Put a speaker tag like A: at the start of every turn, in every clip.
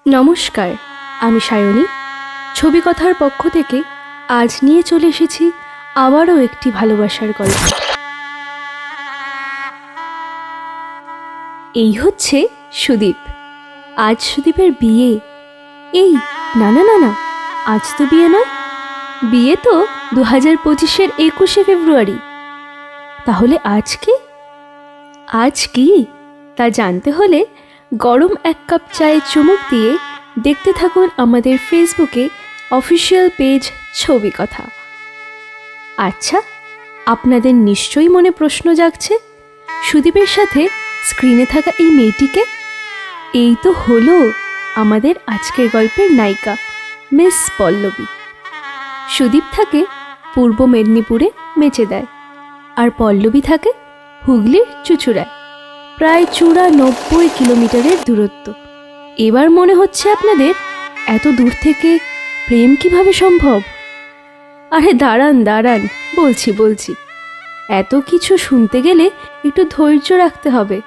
A: নমস্কার, আমি সায়নী। ছবি কথার পক্ষ থেকে আজ নিয়ে চলে এসেছি আবারও একটি ভালোবাসার গল্প। এই হচ্ছে সুদীপ। আজ সুদীপের বিয়ে। এই না না না না, আজ তো বিয়ে নয়, বিয়ে তো 2025-এর 21শে ফেব্রুয়ারি। তাহলে আজ কি? আজ কি তা জানতে হলে গরম এক কাপ চায়ে চুমুক দিয়ে দেখতে থাকুন আমাদের ফেসবুকে অফিসিয়াল পেজ ছবি কথা। আচ্ছা, আপনাদের নিশ্চয়ই মনে প্রশ্ন জাগছে, সুদীপের সাথে স্ক্রিনে থাকা এই মেয়েটিকে? এই তো হলো আমাদের আজকের গল্পের নায়িকা, মিস পল্লবী। সুদীপ থাকে পূর্ব মেদিনীপুরে মেচেদায়, আর পল্লবী থাকে হুগলির চুঁচুড়ায়, প্রায় 94 কিলোমিটারের দূরত্ব। এবার মনে হচ্ছে আপনাদের, এত দূর থেকে প্রেম কিভাবে সম্ভব? আরে দাঁড়ান দাঁড়ান, বলছি। এত কিছু শুনতে গেলে একটু ধৈর্য রাখতে হবে।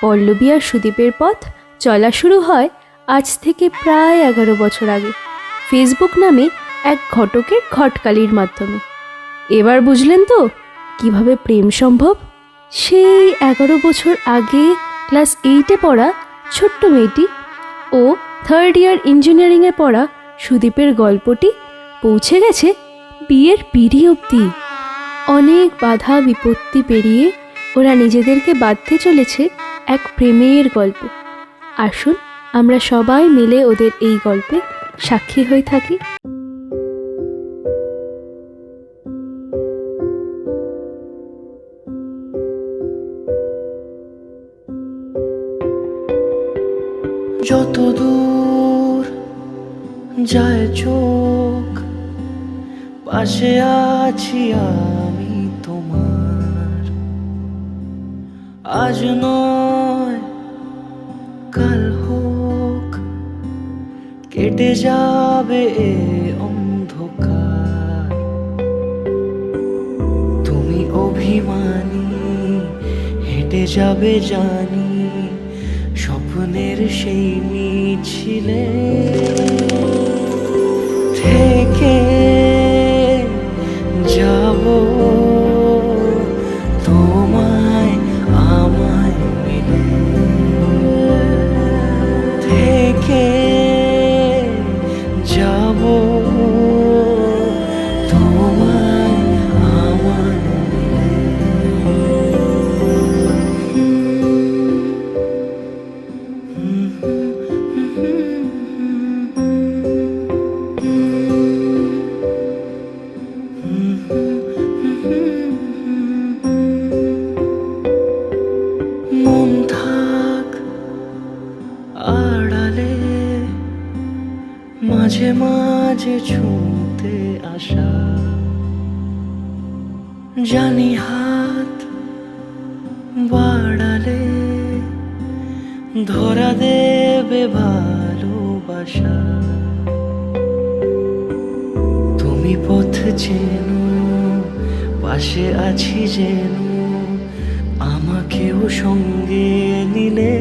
A: পল্লবী আর সুদীপের পথ চলা শুরু হয় আজ থেকে প্রায় 11 বছর আগে, ফেসবুক নামে এক ঘটকের ঘটকালির মাধ্যমে। এবার বুঝলেন তো কিভাবে প্রেম সম্ভব? সেই 11 বছর আগে ক্লাস 8-এ পড়া ছোট্ট মেয়েটি ও 3rd ইয়ার ইঞ্জিনিয়ারিংয়ে পড়া সুদীপের গল্পটি পৌঁছে গেছে বিয়ের পিঁড়ি অবধি। অনেক বাধা বিপত্তি পেরিয়ে ওরা নিজেদেরকে বাঁধতে চলেছে এক প্রেমের গল্পে। আসুন আমরা সবাই মিলে ওদের এই গল্পে সাক্ষী হয়ে থাকি।
B: যত দূর যায় চোখ, পাশে আছি আমি তোমার। আজ নয় কাল হোক, কেটে যাবে এ অন্ধকার। তুমি অভিমানী, হেঁটে যাবে জানি স্বপ্নের সেই মিছিলে। থেকে যাব তোমায় আমায় মিলে, থেকে যাব তোমায় আমায় মিলে। মন থাক আড়ালে, মাঝে মাঝে ছুঁতে আসা। জানি হাত বাড়ালে ধরা দেবে ভালোবাসা। তুমি পথ চেনো, পাশে আছি যেন, আমাকেও সঙ্গে নিলে।